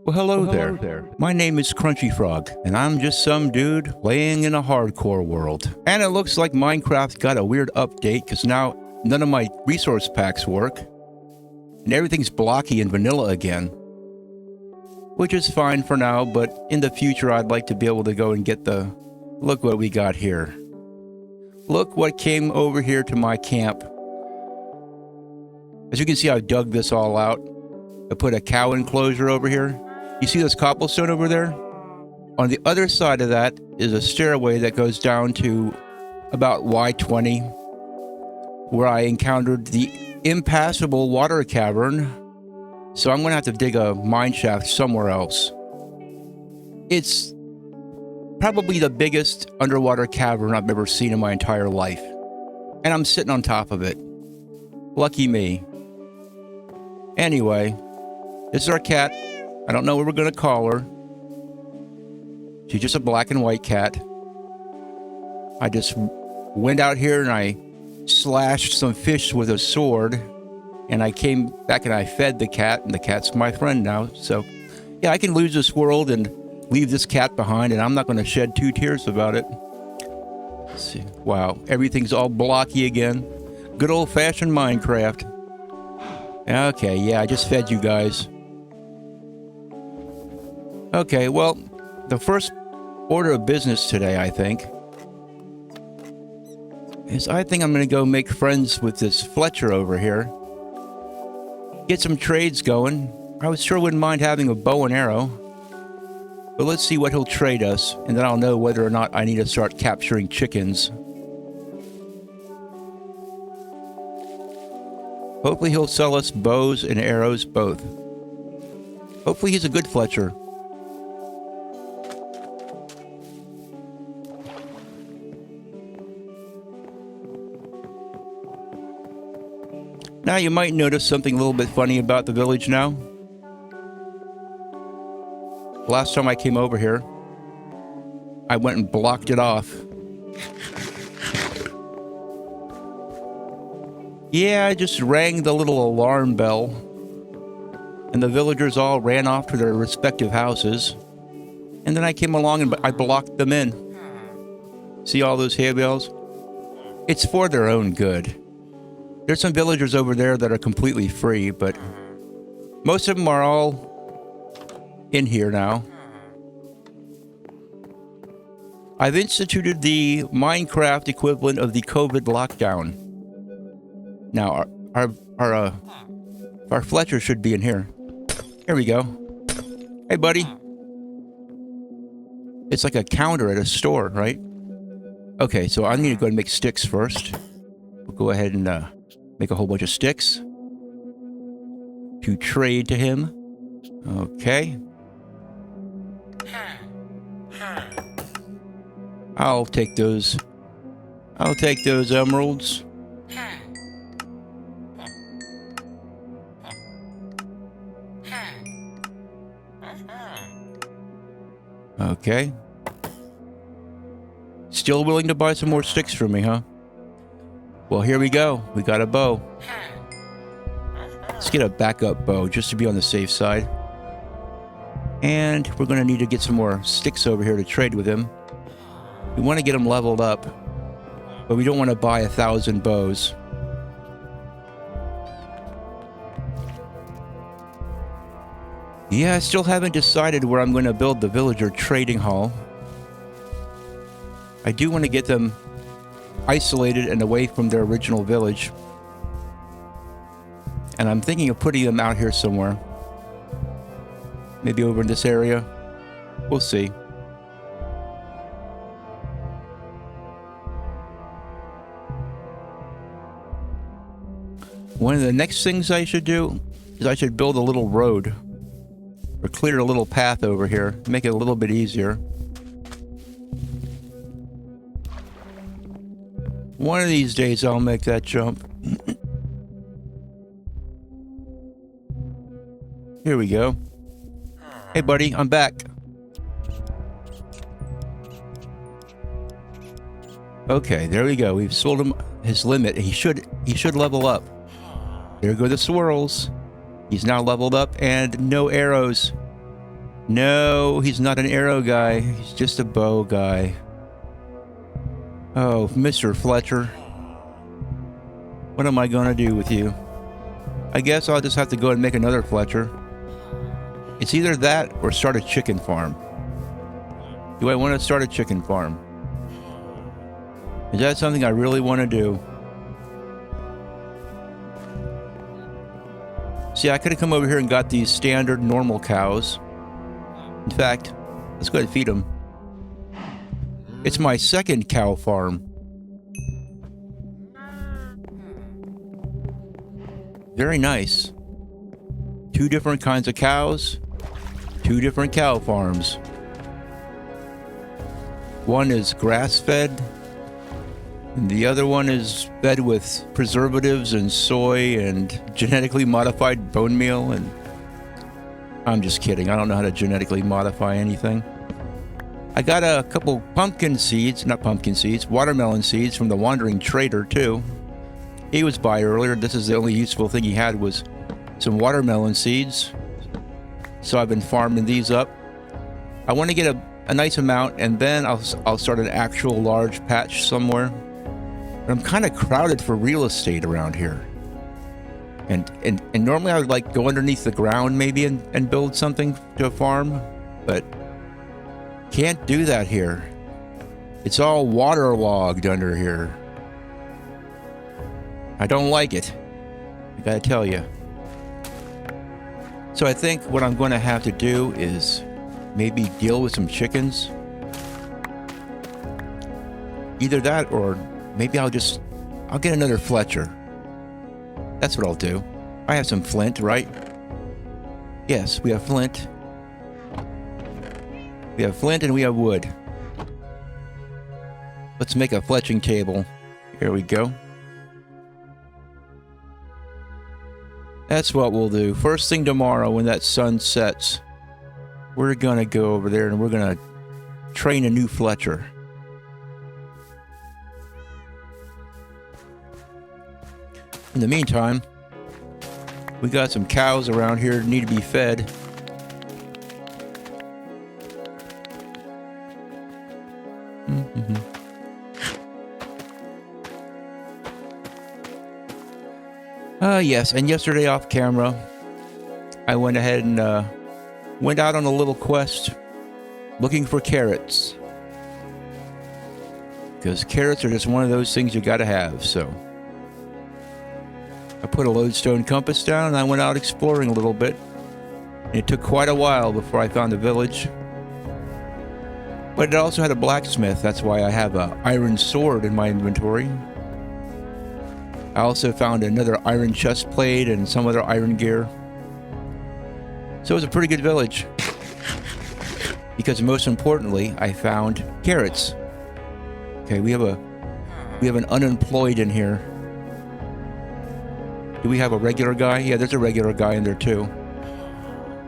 Well, hello there. My name is Crunchy Frog, and I'm just some dude playing in a hardcore world. And it looks like Minecraft got a weird update because now none of my resource packs work, and everything's blocky and vanilla again. Which is fine for now, but in the future I'd like to be able to go and get the... Look what we got here. Look what came over here to my camp. As you can see, I've dug this all out. I put a cow enclosure over here. You see this cobblestone over there? On the other side of that is a stairway that goes down to about Y20, where I encountered the impassable water cavern. So I'm going to have to dig a mine shaft somewhere else. It's probably the biggest underwater cavern I've ever seen in my entire life. And I'm sitting on top of it. Lucky me. Anyway, this is our cat. I don't know what we're going to call her. She's just a black and white cat. I just went out here and I slashed some fish with a sword. And I came back and I fed the cat, and the cat's my friend now. So, yeah, I can lose this world and leave this cat behind, and I'm not going to shed 2 tears about it. Let's see. Wow, everything's all blocky again. Good old-fashioned Minecraft. Okay, yeah, I just fed you guys. Okay, well, the first order of business today, I think, is I think I'm going to go make friends with this Fletcher over here. Get some trades going. I sure wouldn't mind having a bow and arrow. But let's see what he'll trade us, and then I'll know whether or not I need to start capturing chickens. Hopefully he'll sell us bows and arrows both. Hopefully he's a good Fletcher. Now you might notice something a little bit funny about the village now. Last time I came over here, I went and blocked it off. Yeah, I just rang the little alarm bell, and the villagers all ran off to their respective houses. And then I came along and I blocked them in. See all those hay bales? It's for their own good. There's some villagers over there that are completely free, but most of them are all in here now. I've instituted the Minecraft equivalent of the COVID lockdown. Now, our Fletcher should be in here. Here we go. Hey, buddy. It's like a counter at a store, right? Okay, so I need to go and make sticks first. We'll go ahead and make a whole bunch of sticks to trade to him. Okay. I'll take those emeralds. Okay. Still willing to buy some more sticks from me, huh? Well, here we go. We got a bow. Let's get a backup bow just to be on the safe side. And we're going to need to get some more sticks over here to trade with him. We want to get him leveled up, but we don't want to buy 1,000 bows. Yeah, I still haven't decided where I'm going to build the villager trading hall. I do want to get them isolated and away from their original village. And I'm thinking of putting them out here somewhere. Maybe over in this area. We'll see. One of the next things I should do is I should build a little road. Or clear a little path over here. Make it a little bit easier. One of these days I'll make that jump. Here we go. Hey buddy, I'm back. Okay, there we go. We've sold him his limit. He should level up. There go the swirls. He's now leveled up and no arrows. No, he's not an arrow guy. He's just a bow guy. Oh, Mr. Fletcher. What am I going to do with you? I guess I'll just have to go and make another Fletcher. It's either that or start a chicken farm. Do I want to start a chicken farm? Is that something I really want to do? See, I could have come over here and got these standard normal cows. In fact, let's go ahead and feed them. It's my second cow farm. Very nice. 2 different kinds of cows, 2 different cow farms. One is grass-fed, and the other one is fed with preservatives and soy and genetically modified bone meal. And I'm just kidding. I don't know how to genetically modify anything. I got a couple pumpkin seeds, not pumpkin seeds, watermelon seeds from the Wandering Trader too. He was by earlier. This is the only useful thing he had was some watermelon seeds. So I've been farming these up. I want to get a nice amount, and then I'll start an actual large patch somewhere. But I'm kind of crowded for real estate around here. And normally I would like go underneath the ground maybe and build something to a farm, but can't do that here. It's all waterlogged under here. I don't like it. I gotta tell you. So I think what I'm going to have to do is maybe deal with some chickens. Either that or maybe I'll get another Fletcher. That's what I'll do. I have some flint, right? Yes, we have flint. We have flint and we have wood. Let's make a fletching table. Here we go. That's what we'll do. First thing tomorrow when that sun sets, we're going to go over there and we're going to train a new Fletcher. In the meantime, we got some cows around here that need to be fed. Yes, and yesterday off camera, I went ahead and went out on a little quest looking for carrots. Because carrots are just one of those things you gotta have, so. I put a lodestone compass down and I went out exploring a little bit. And it took quite a while before I found a village. But it also had a blacksmith, that's why I have an iron sword in my inventory. I also found another iron chest plate and some other iron gear. So it was a pretty good village. Because most importantly, I found carrots. Okay, we have an unemployed in here. Do we have a regular guy? Yeah, there's a regular guy in there too.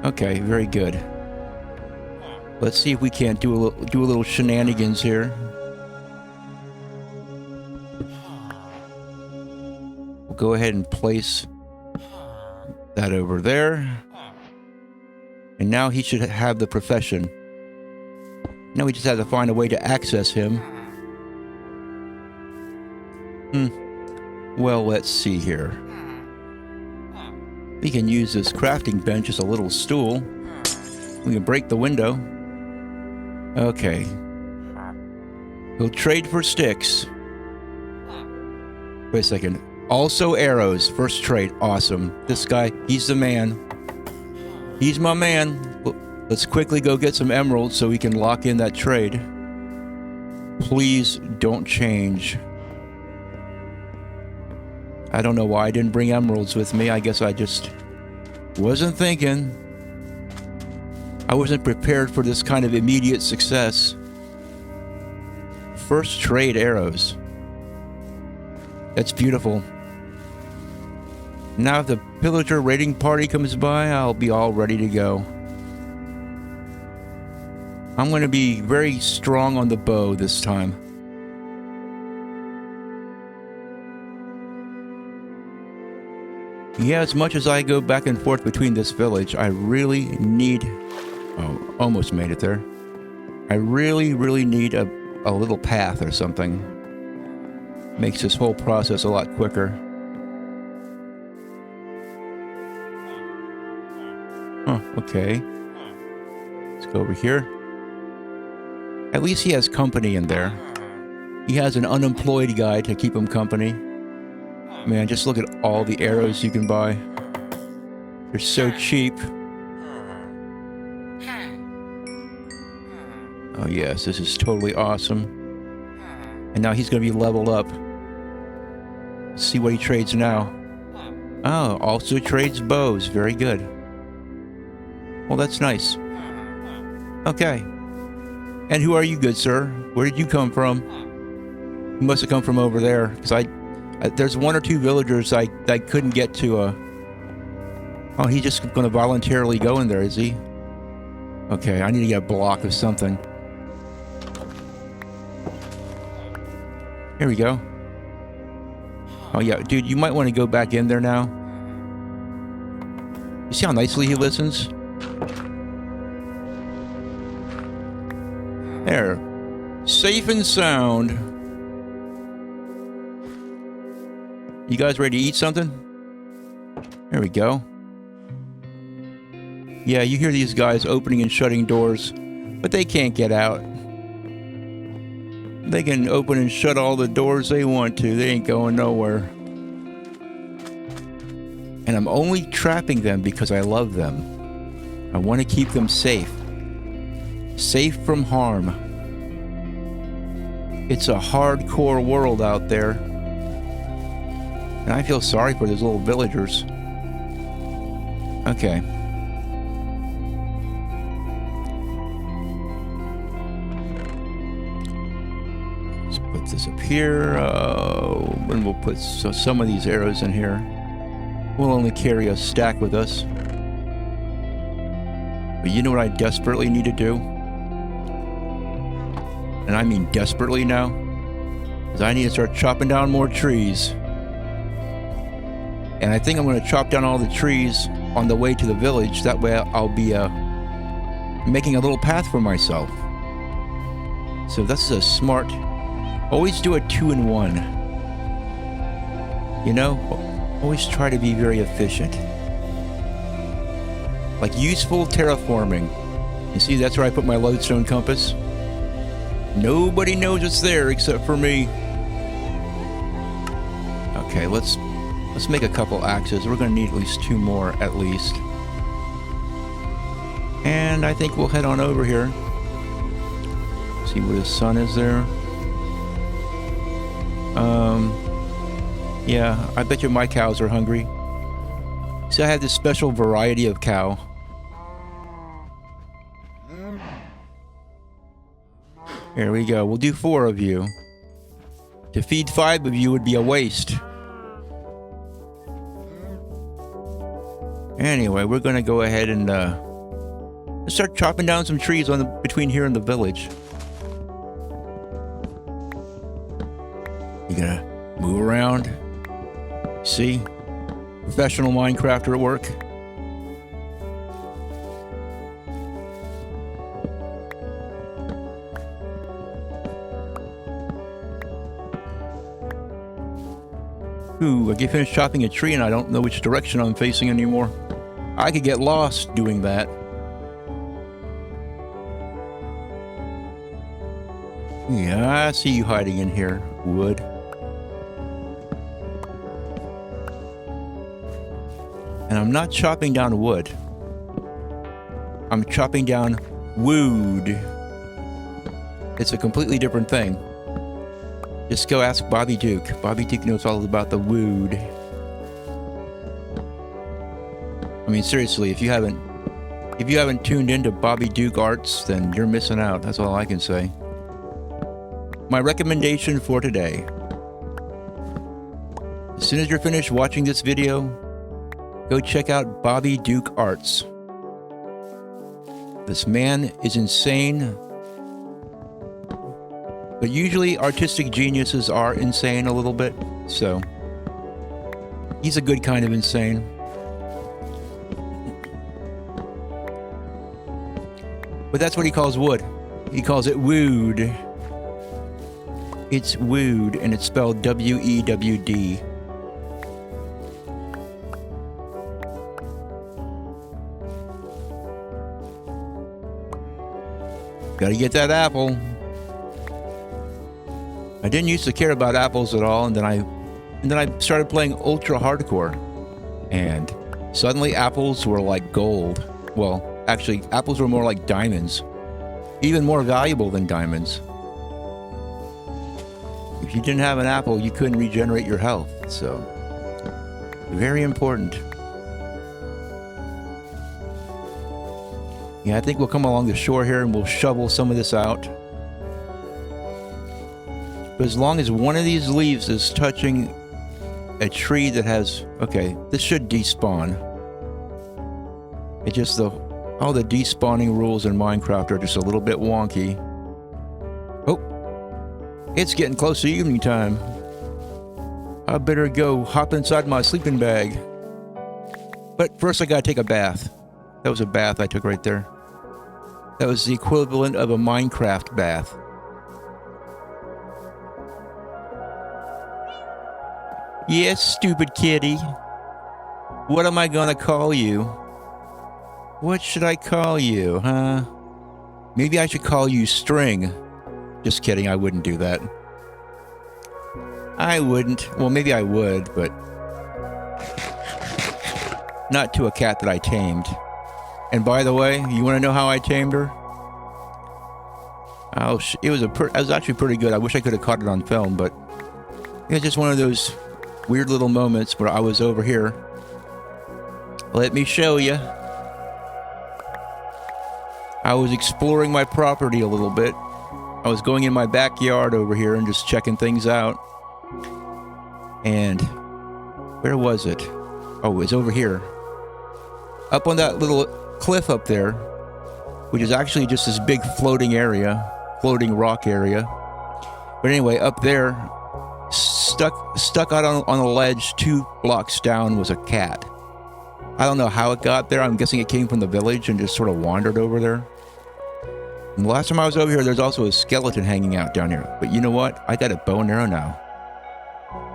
Okay, very good. Let's see if we can't do a little shenanigans here. We'll go ahead and place that over there. And now he should have the profession. Now we just have to find a way to access him. Well, let's see here. We can use this crafting bench as a little stool. We can break the window. Okay. We'll trade for sticks. Wait a second. Also arrows. First trade. Awesome. This guy, he's the man. He's my man. Let's quickly go get some emeralds so we can lock in that trade. Please don't change. I don't know why I didn't bring emeralds with me. I guess I just wasn't thinking. I wasn't prepared for this kind of immediate success. First trade arrows. That's beautiful. Now if the pillager raiding party comes by, I'll be all ready to go. I'm going to be very strong on the bow this time. Yeah, as much as I go back and forth between this village, I really need... Oh, Almost made it there. I really, really need a little path or something. Makes this whole process a lot quicker. Huh, okay. Let's go over here. At least he has company in there. He has an unemployed guy to keep him company. Man, just look at all the arrows you can buy. They're so cheap. Oh yes, this is totally awesome. And now he's going to be leveled up. Let's see what he trades now. Oh, also trades bows. Very good. Well, that's nice. Okay. And who are you, good sir? Where did you come from? You must have come from over there, because there's one or two villagers I couldn't get to. Oh, he's just going to voluntarily go in there, is he? Okay, I need to get a block of something. Here we go. Oh yeah, dude, you might want to go back in there now. You see how nicely he listens? There. Safe and sound. You guys ready to eat something? There we go. Yeah, you hear these guys opening and shutting doors, but they can't get out. They can open and shut all the doors they want to. They ain't going nowhere. And I'm only trapping them because I love them. I want to keep them safe. Safe from harm. It's a hardcore world out there. And I feel sorry for those little villagers. Okay. Let's put this up here. And we'll put some of these arrows in here. We'll only carry a stack with us. But you know what I desperately need to do? And I mean desperately now, is I need to start chopping down more trees. And I think I'm going to chop down all the trees on the way to the village. That way I'll be making a little path for myself. So this is a smart... Always do a 2-in-1. You know? Always try to be very efficient. Like useful terraforming. You see, that's where I put my lodestone compass. Nobody knows it's there except for me. Okay, let's make a couple axes. We're going to need at least 2 more, at least. And I think we'll head on over here. See where the sun is there. Yeah, I bet you my cows are hungry. See, I have this special variety of cow. Here we go. We'll do 4 of you. To feed 5 of you would be a waste. Anyway, we're going to go ahead and start chopping down some trees between here and the village. You're going to move around. See? Professional Minecrafter at work. Ooh, I get finished chopping a tree and I don't know which direction I'm facing anymore. I could get lost doing that. Yeah, I see you hiding in here, wood. And I'm not chopping down wood. I'm chopping down wood. It's a completely different thing. Just go ask Bobby Duke. Bobby Duke knows all about the wood. I mean, seriously, if you haven't tuned into Bobby Duke Arts, then you're missing out. That's all I can say. My recommendation for today. As soon as you're finished watching this video, go check out Bobby Duke Arts. This man is insane. But usually artistic geniuses are insane a little bit, so he's a good kind of insane. But that's what he calls wood. He calls it wood. It's wood, and it's spelled W-E-W-D. Gotta get that apple. I didn't used to care about apples at all, and then I started playing ultra hardcore, and suddenly apples were like gold. Well, actually, apples were more like diamonds, even more valuable than diamonds. If you didn't have an apple, you couldn't regenerate your health, so very important. Yeah, I think we'll come along the shore here and we'll shovel some of this out. But as long as one of these leaves is touching a tree that has... Okay, this should despawn. It just... all the despawning rules in Minecraft are just a little bit wonky. Oh! It's getting close to evening time. I better go hop inside my sleeping bag. But first I gotta take a bath. That was a bath I took right there. That was the equivalent of a Minecraft bath. Yes, stupid kitty. What am I gonna call you? What should I call you, huh? Maybe I should call you String. Just kidding, I wouldn't do that. I wouldn't. Well, maybe I would, but... not to a cat that I tamed. And by the way, you want to know how I tamed her? Oh, it was actually pretty good. I wish I could have caught it on film, but it was just one of those weird little moments where I was over here. Let me show you. I was exploring my property a little bit. I was going in my backyard over here and just checking things out. And where was it? Oh, it's over here. Up on that little cliff up there, which is actually just this big floating floating rock area. But anyway, up there, stuck out on a ledge 2 blocks down was a cat. I don't know how it got there. I'm guessing it came from the village and just sort of wandered over there. And the last time I was over here, there's also a skeleton hanging out down here. But you know what? I got a bow and arrow now.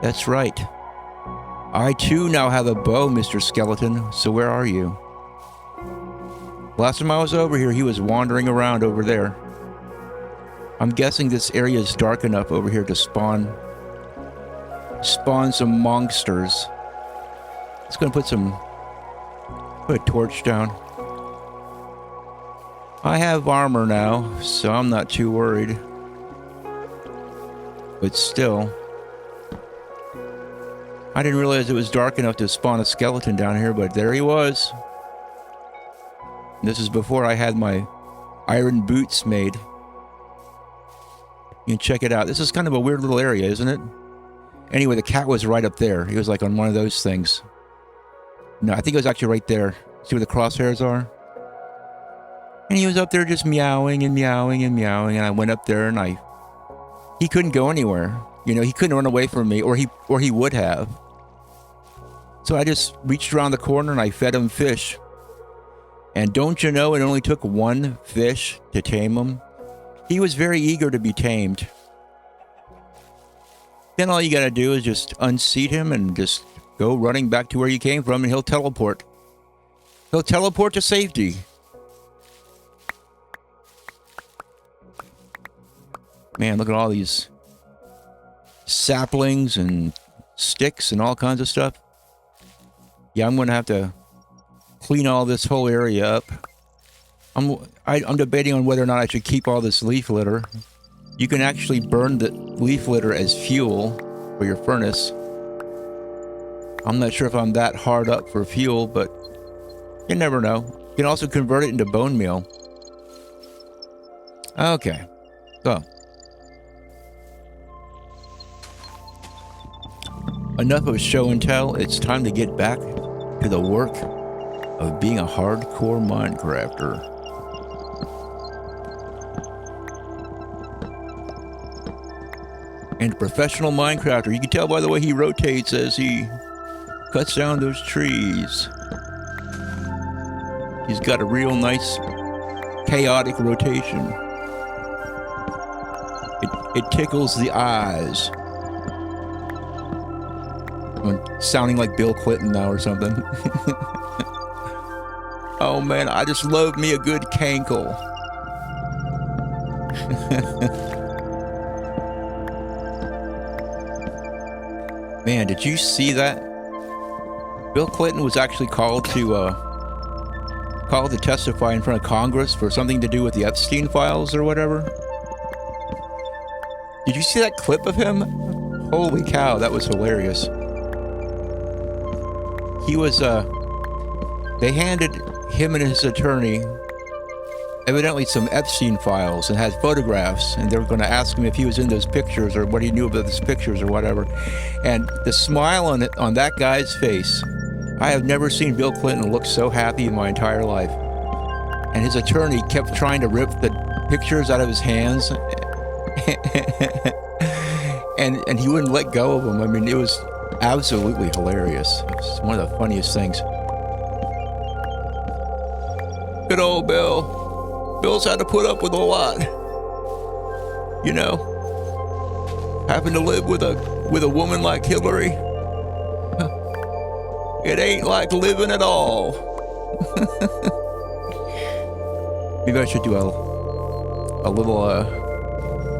That's right. I too now have a bow, Mr. Skeleton. So where are you? Last time I was over here, he was wandering around over there. I'm guessing this area is dark enough over here to spawn some monsters. It's gonna put a torch down. I have armor now, so I'm not too worried. But still, I didn't realize it was dark enough to spawn a skeleton down here, but there he was. This is before I had my iron boots made. You can check it out. This is kind of a weird little area, isn't it? Anyway, the cat was right up there. He was like on one of those things. No, I think it was actually right there. See where the crosshairs are? And he was up there just meowing and meowing and meowing. And I went up there and he couldn't go anywhere. You know, he couldn't run away from me, or he would have. So I just reached around the corner and I fed him fish. And don't you know, it only took 1 fish to tame him? He was very eager to be tamed. Then all you gotta do is just unseat him and just go running back to where you came from, and he'll teleport. He'll teleport to safety. Man, look at all these saplings and sticks and all kinds of stuff. Yeah, I'm gonna have to clean all this whole area up. I'm debating on whether or not I should keep all this leaf litter. You can actually burn the leaf litter as fuel for your furnace. I'm not sure if I'm that hard up for fuel, but you never know. You can also convert it into bone meal. Okay, so enough of show and tell. It's time to get back to the work of being a hardcore Minecrafter. And a professional Minecrafter. You can tell by the way he rotates as he cuts down those trees. He's got a real nice chaotic rotation. It tickles the eyes. I'm sounding like Bill Clinton now or something. Oh man, I just love me a good cankle. Man, did you see that? Bill Clinton was actually called to testify in front of Congress for something to do with the Epstein files or whatever. Did you see that clip of him? Holy cow, that was hilarious. He was, they handed him and his attorney evidently some Epstein files and had photographs, and they were going to ask him if he was in those pictures or what he knew about those pictures or whatever. And the smile on that guy's face, I have never seen Bill Clinton look so happy in my entire life. And his attorney kept trying to rip the pictures out of his hands. and he wouldn't let go of them. I mean, it was absolutely hilarious. It's one of the funniest things. Good old Bill. Bill's had to put up with a lot. You know, having to live with a woman like Hillary. It ain't like living at all. Maybe I should do a little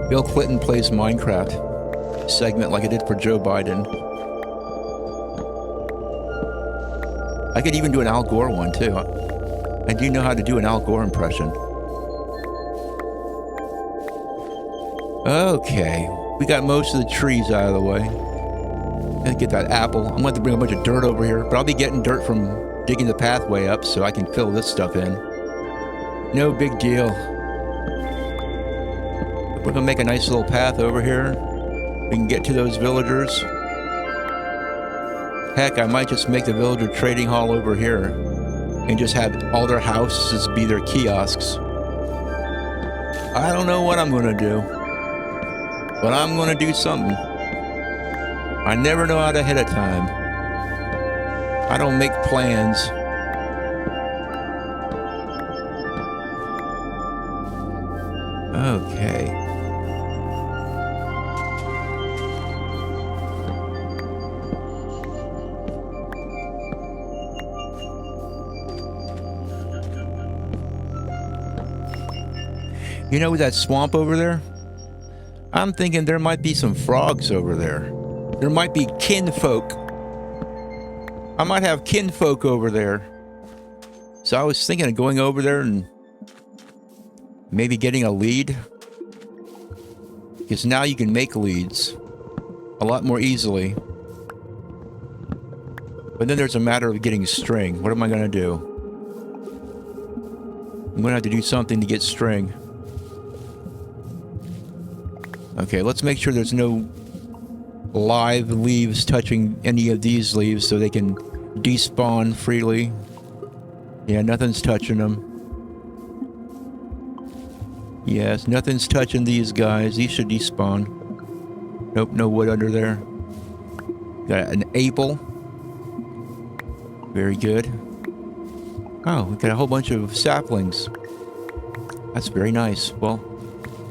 Bill Clinton plays Minecraft segment like I did for Joe Biden. I could even do an Al Gore one too. I do know how to do an Al Gore impression. Okay, we got most of the trees out of the way. Let's get that apple. I'm going to have to bring a bunch of dirt over here, but I'll be getting dirt from digging the pathway up so I can fill this stuff in. No big deal. We're going to make a nice little path over here. We can get to those villagers. Heck, I might just make the villager trading hall over here and just have all their houses be their kiosks. I don't know what I'm going to do, but I'm going to do something. I never know out ahead of time. I don't make plans. Okay. You know that swamp over there? I'm thinking there might be some frogs over there. There might be kinfolk. I might have kinfolk over there. So I was thinking of going over there and maybe getting a lead. Because now you can make leads a lot more easily. But then there's a matter of getting string. What am I going to do? I'm going to have to do something to get string. Okay, let's make sure there's no live leaves touching any of these leaves so they can despawn freely. Yeah, nothing's touching them. Yes, nothing's touching these guys. These should despawn. Nope, no wood under there. Got an apple. Very good. Oh, we got a whole bunch of saplings. That's very nice. Well,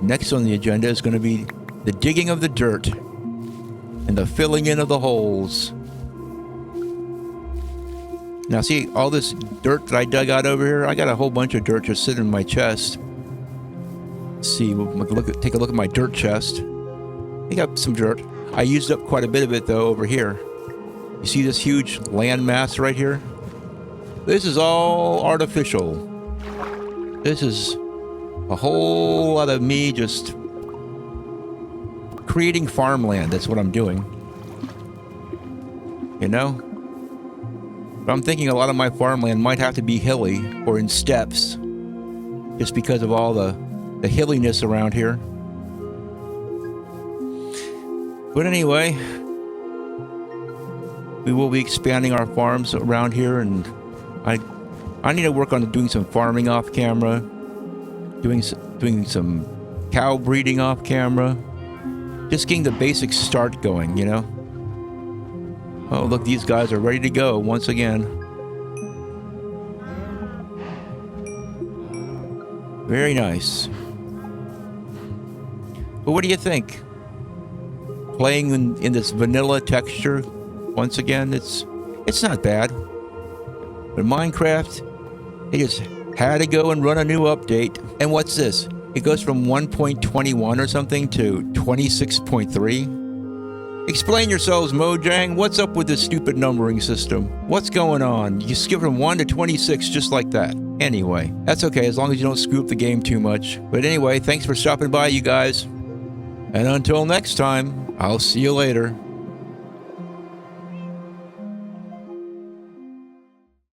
next on the agenda is going to be the digging of the dirt and the filling in of the holes. Now see, all this dirt that I dug out over here, I got a whole bunch of dirt just sitting in my chest. Let's see, take a look at my dirt chest. I got some dirt. I used up quite a bit of it though over here. You see this huge land mass right here? This is all artificial. This is a whole lot of me just creating farmland. That's what I'm doing. You know? But I'm thinking a lot of my farmland might have to be hilly or in steps. Just because of all the hilliness around here. But anyway, we will be expanding our farms around here, and I need to work on doing some farming off camera. Doing some cow breeding off camera. Just getting the basic start going, you know? Oh, look, these guys are ready to go once again. Very nice. But what do you think? Playing in this vanilla texture, once again, it's not bad. But Minecraft, they just had to go and run a new update. And what's this? It goes from 1.21 or something to 26.3. Explain yourselves, Mojang. What's up with this stupid numbering system? What's going on? You skip from 1 to 26 just like that. Anyway, that's okay as long as you don't screw up the game too much. But anyway, thanks for stopping by, you guys. And until next time, I'll see you later.